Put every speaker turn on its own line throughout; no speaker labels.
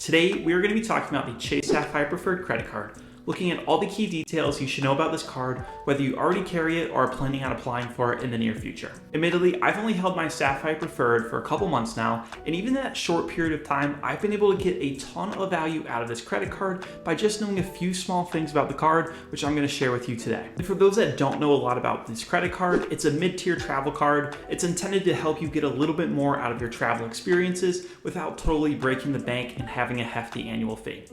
Today, we are going to be talking about the Chase Sapphire Preferred credit card, looking at all the key details you should know about this card, whether you already carry it or are planning on applying for it in the near future. Admittedly, I've only held my Sapphire Preferred for a couple months now, and even in that short period of time, I've been able to get a ton of value out of this credit card by just knowing a few small things about the card, which I'm going to share with you today. And for those that don't know a lot about this credit card, it's a mid-tier travel card. It's intended to help you get a little bit more out of your travel experiences without totally breaking the bank and having a hefty annual fee.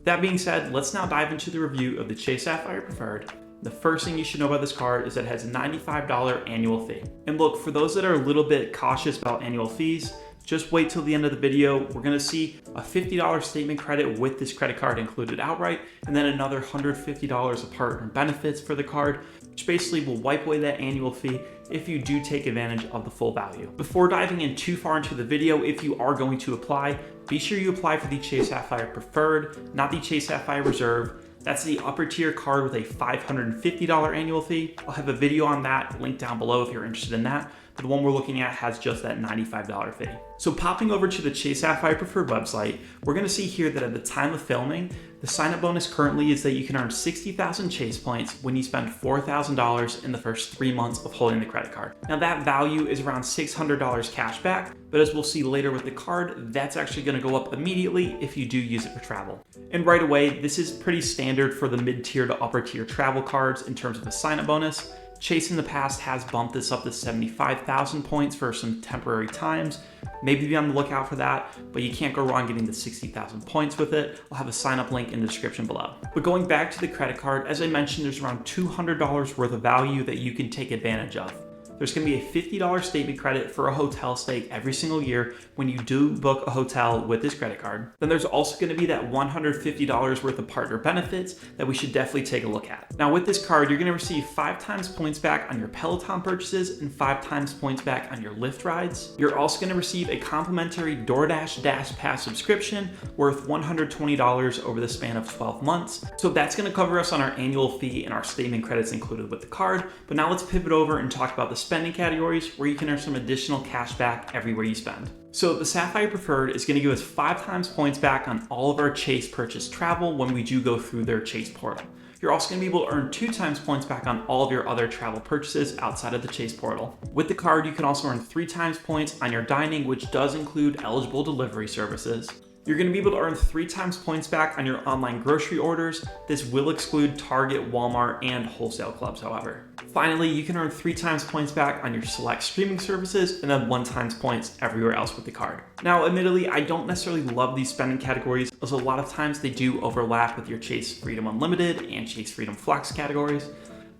That being said, let's now dive into the review of the Chase Sapphire Preferred. The first thing you should know about this card is that it has a $95 annual fee. And look, for those that are a little bit cautious about annual fees, just wait till the end of the video. We're gonna see a $50 statement credit with this credit card included outright, and then another $150 of partner benefits for the card, which basically will wipe away that annual fee if you do take advantage of the full value. Before diving in too far into the video, if you are going to apply, be sure you apply for the Chase Sapphire Preferred, not the Chase Sapphire Reserve. That's the upper tier card with a $550 annual fee. I'll have a video on that linked down below if you're interested in that. But the one we're looking at has just that $95 fee. So popping over to the Chase Sapphire Preferred website, we're gonna see here that at the time of filming, the sign-up bonus currently is that you can earn 60,000 Chase points when you spend $4,000 in the first 3 months of holding the credit card. Now that value is around $600 cash back, but as we'll see later with the card, that's actually gonna go up immediately if you do use it for travel. And right away, this is pretty standard for the mid-tier to upper tier travel cards in terms of the sign-up bonus. Chase in the past has bumped this up to 75,000 points for some temporary times. Maybe be on the lookout for that, but you can't go wrong getting the 60,000 points with it. I'll have a sign up link in the description below. But going back to the credit card, as I mentioned, there's around $200 worth of value that you can take advantage of. There's gonna be a $50 statement credit for a hotel stay every single year when you do book a hotel with this credit card. Then there's also gonna be that $150 worth of partner benefits that we should definitely take a look at. Now with this card, you're gonna receive 5 times points back on your Peloton purchases and 5 times points back on your Lyft rides. You're also gonna receive a complimentary DoorDash Dash Pass subscription worth $120 over the span of 12 months. So that's gonna cover us on our annual fee and our statement credits included with the card. But now let's pivot over and talk about the spending categories where you can earn some additional cash back everywhere you spend. So the Sapphire Preferred is going to give us 5 times points back on all of our Chase purchased travel when we do go through their Chase portal. You're also going to be able to earn 2 times points back on all of your other travel purchases outside of the Chase portal. With the card, you can also earn 3 times points on your dining, which does include eligible delivery services. You're going to be able to earn 3 times points back on your online grocery orders. This will exclude Target, Walmart, and wholesale clubs, however. Finally, you can earn 3 times points back on your select streaming services and then 1 times points everywhere else with the card. Now, admittedly, I don't necessarily love these spending categories as a lot of times they do overlap with your Chase Freedom Unlimited and Chase Freedom Flex categories.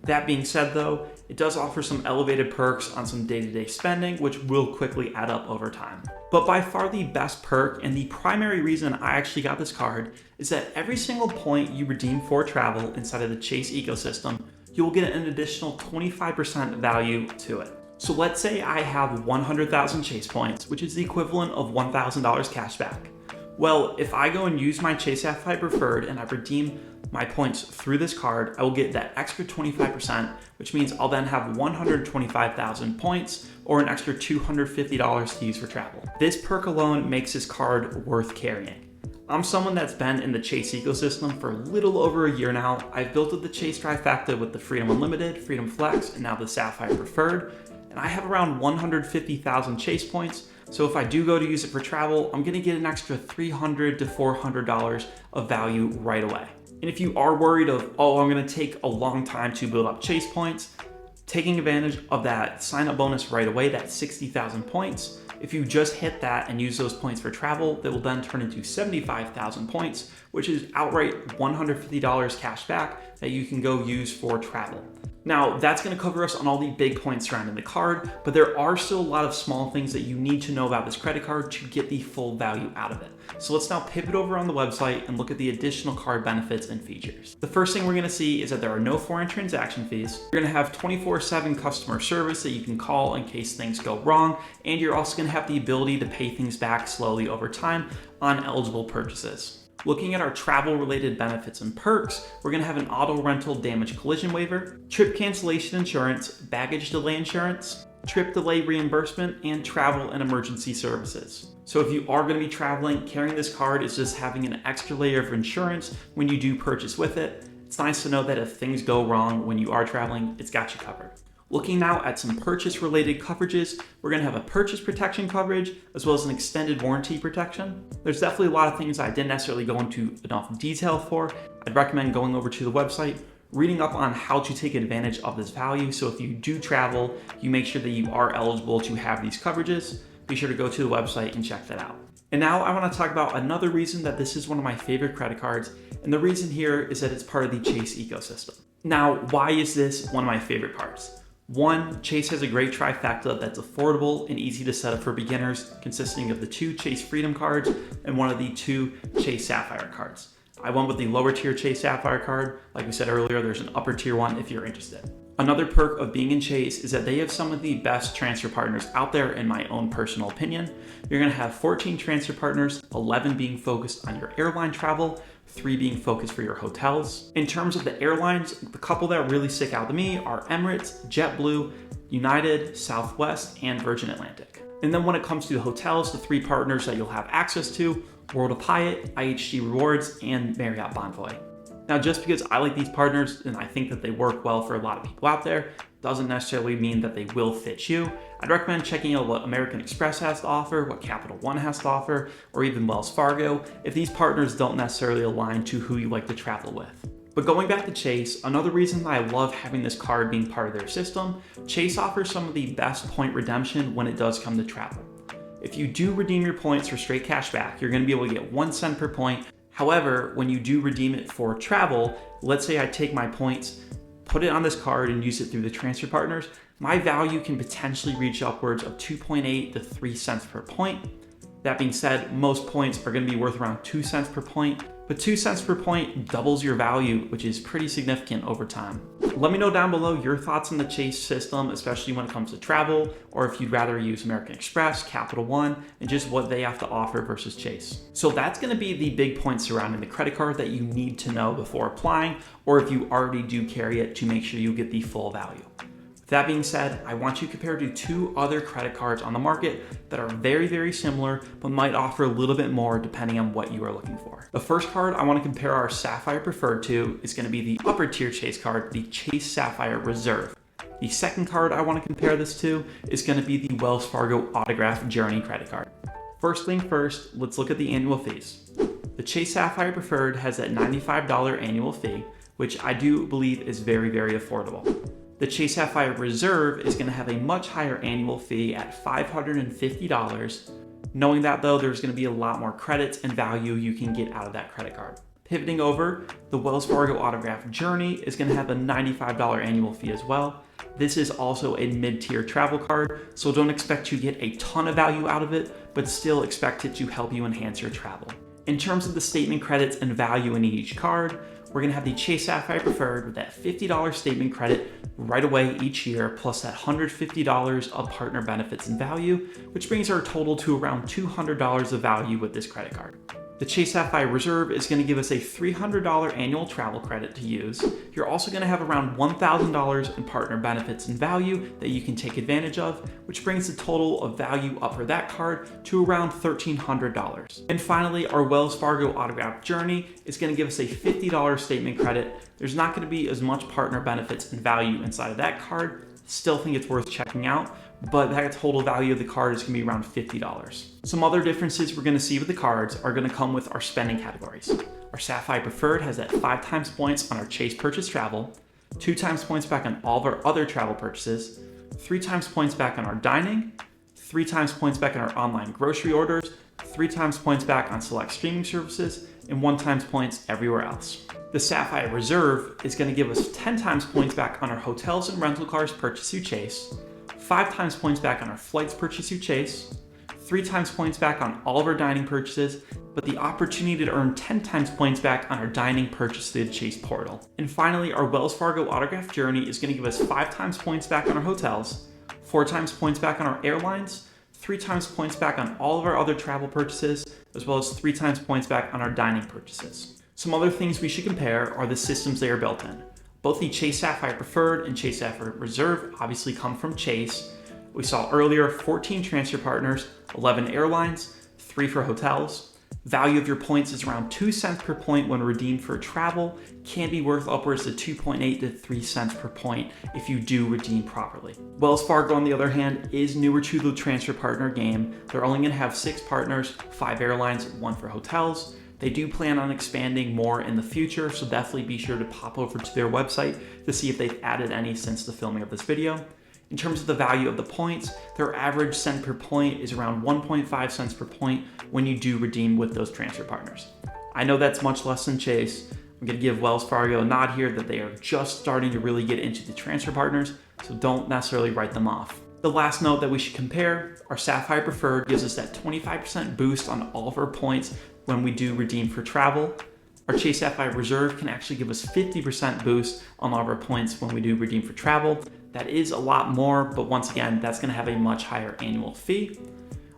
That being said though, it does offer some elevated perks on some day-to-day spending, which will quickly add up over time. But by far the best perk and the primary reason I actually got this card is that every single point you redeem for travel inside of the Chase ecosystem, you will get an additional 25% value to it. So let's say I have 100,000 Chase points, which is the equivalent of $1,000 cash back. Well, if I go and use my Chase Sapphire Preferred and I redeem my points through this card, I will get that extra 25%, which means I'll then have 125,000 points or an extra $250 to use for travel. This perk alone makes this card worth carrying. I'm someone that's been in the Chase ecosystem for a little over a year now. I've built up the Chase trifecta with the Freedom Unlimited, Freedom Flex, and now the Sapphire Preferred, and I have around 150,000 Chase points. So if I do go to use it for travel, I'm gonna get an extra $300 to $400 of value right away. And if you are worried of, oh, I'm gonna take a long time to build up Chase points, taking advantage of that sign-up bonus right away, that 60,000 points, if you just hit that and use those points for travel, that will then turn into 75,000 points, which is outright $150 cash back that you can go use for travel. Now, that's gonna cover us on all the big points surrounding the card, but there are still a lot of small things that you need to know about this credit card to get the full value out of it. So let's now pivot over on the website and look at the additional card benefits and features. The first thing we're gonna see is that there are no foreign transaction fees. You're gonna have 24/7 customer service that you can call in case things go wrong, and you're also gonna have the ability to pay things back slowly over time on eligible purchases. Looking at our travel-related benefits and perks, we're gonna have an auto rental damage collision waiver, trip cancellation insurance, baggage delay insurance, trip delay reimbursement, and travel and emergency services. So if you are going to be traveling, carrying this card is just having an extra layer of insurance when you do purchase with it. It's nice to know that if things go wrong when you are traveling, it's got you covered. Looking now at some purchase-related coverages, we're going to have a purchase protection coverage as well as an extended warranty protection. There's definitely a lot of things I didn't necessarily go into enough detail for. I'd recommend going over to the website, reading up on how to take advantage of this value. So if you do travel, you make sure that you are eligible to have these coverages. Be sure to go to the website and check that out. And now I want to talk about another reason that this is one of my favorite credit cards. And the reason here is that it's part of the Chase ecosystem. Now, why is this one of my favorite parts? One, Chase has a great trifecta that's affordable and easy to set up for beginners, consisting of the 2 Chase Freedom cards and one of the 2 Chase Sapphire cards. I went with the lower tier Chase Sapphire card. Like we said earlier, there's an upper tier one if you're interested. Another perk of being in Chase is that they have some of the best transfer partners out there in my own personal opinion. You're gonna have 14 transfer partners, 11 being focused on your airline travel, 3 being focused for your hotels. In terms of the airlines, the couple that really stick out to me are Emirates, JetBlue, United, Southwest, and Virgin Atlantic. And then when it comes to the hotels, the 3 partners that you'll have access to, World of Hyatt, IHG Rewards, and Marriott Bonvoy. Now, just because I like these partners and I think that they work well for a lot of people out there, doesn't necessarily mean that they will fit you. I'd recommend checking out what American Express has to offer, what Capital One has to offer, or even Wells Fargo, if these partners don't necessarily align to who you like to travel with. But going back to Chase, another reason that I love having this card being part of their system, Chase offers some of the best point redemption when it does come to travel. If you do redeem your points for straight cash back, you're going to be able to get 1 cent per point. However, when you do redeem it for travel, let's say I take my points, put it on this card and use it through the transfer partners, my value can potentially reach upwards of 2.8 to 3 cents per point. That being said, most points are going to be worth around 2 cents per point, but 2 cents per point doubles your value, which is pretty significant over time. Let me know down below your thoughts on the Chase system, especially when it comes to travel, or if you'd rather use American Express, Capital One, and just what they have to offer versus Chase. So that's going to be the big points surrounding the credit card that you need to know before applying, or if you already do carry it, to make sure you get the full value. That being said, I want you to compare to 2 other credit cards on the market that are very, very similar, but might offer a little bit more depending on what you are looking for. The first card I want to compare our Sapphire Preferred to is going to be the upper tier Chase card, the Chase Sapphire Reserve. The second card I want to compare this to is going to be the Wells Fargo Autograph Journey credit card. First thing first, let's look at the annual fees. The Chase Sapphire Preferred has that $95 annual fee, which I do believe is very, very affordable. The Chase Sapphire Reserve is going to have a much higher annual fee at $550. Knowing that though, there's going to be a lot more credits and value you can get out of that credit card. Pivoting over, the Wells Fargo Autograph Journey is going to have a $95 annual fee as well. This is also a mid-tier travel card, so don't expect to get a ton of value out of it, but still expect it to help you enhance your travel. In terms of the statement credits and value in each card, we're going to have the Chase Sapphire Preferred with that $50 statement credit right away each year, plus that $150 of partner benefits and value, which brings our total to around $200 of value with this credit card. The Chase Sapphire Reserve is going to give us a $300 annual travel credit to use. You're also going to have around $1,000 in partner benefits and value that you can take advantage of, which brings the total of value up for that card to around $1,300. And finally, our Wells Fargo Autograph Journey is going to give us a $50 statement credit. There's not going to be as much partner benefits and value inside of that card. Still think it's worth checking out, but that total value of the card is going to be around $50. Some other differences we're going to see with the cards are going to come with our spending categories. Our Sapphire Preferred has that 5 times points on our Chase purchase travel, 2 times points back on all of our other travel purchases, 3 times points back on our dining, 3 times points back on our online grocery orders, 3 times points back on select streaming services, and 1 times points everywhere else. The Sapphire Reserve is going to give us 10 times points back on our hotels and rental cars purchased through Chase, 5 times points back on our flights purchased through Chase, 3 times points back on all of our dining purchases, but the opportunity to earn 10 times points back on our dining purchase through the Chase portal. And finally, our Wells Fargo Autograph Journey is going to give us 5 times points back on our hotels, 4 times points back on our airlines, 3 times points back on all of our other travel purchases, as well as 3 times points back on our dining purchases. Some other things we should compare are the systems they are built in. Both the Chase Sapphire Preferred and Chase Sapphire Reserve obviously come from Chase. We saw earlier 14 transfer partners, 11 airlines, 3 for hotels. Value of your points is around 2 cents per point when redeemed for travel, can be worth upwards to 2.8 to 3 cents per point if you do redeem properly. Wells Fargo, on the other hand, is newer to the transfer partner game. They're only going to have 6 partners, 5 airlines, 1 for hotels. They do plan on expanding more in the future, so definitely be sure to pop over to their website to see if they've added any since the filming of this video. In terms of the value of the points, their average cent per point is around 1.5 cents per point when you do redeem with those transfer partners. I know that's much less than Chase. I'm going to give Wells Fargo a nod here that they are just starting to really get into the transfer partners, so don't necessarily write them off. The last note that we should compare, our Sapphire Preferred gives us that 25% boost on all of our points when we do redeem for travel. Our Chase Sapphire Reserve can actually give us 50% boost on all of our points when we do redeem for travel. That is a lot more, but once again, that's going to have a much higher annual fee.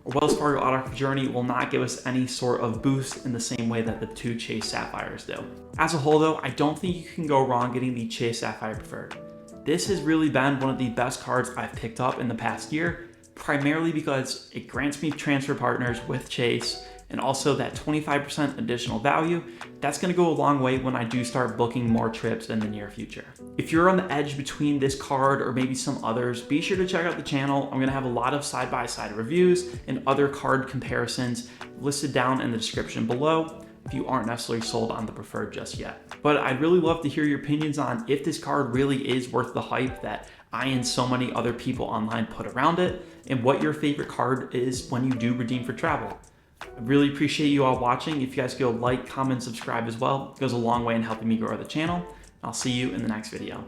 Our Wells Fargo Auto Journey will not give us any sort of boost in the same way that the 2 Chase Sapphires do. As a whole though, I don't think you can go wrong getting the Chase Sapphire Preferred. This has really been one of the best cards I've picked up in the past year, primarily because it grants me transfer partners with Chase, and also that 25% additional value. That's going to go a long way when I do start booking more trips in the near future. If you're on the edge between this card or maybe some others, be sure to check out the channel. I'm going to have a lot of side-by-side reviews and other card comparisons listed down in the description below if you aren't necessarily sold on the Preferred just yet. But I'd really love to hear your opinions on if this card really is worth the hype that I and so many other people online put around it, and what your favorite card is when you do redeem for travel. I really appreciate you all watching. If you guys go like, comment, subscribe as well, it goes a long way in helping me grow the channel. I'll see you in the next video.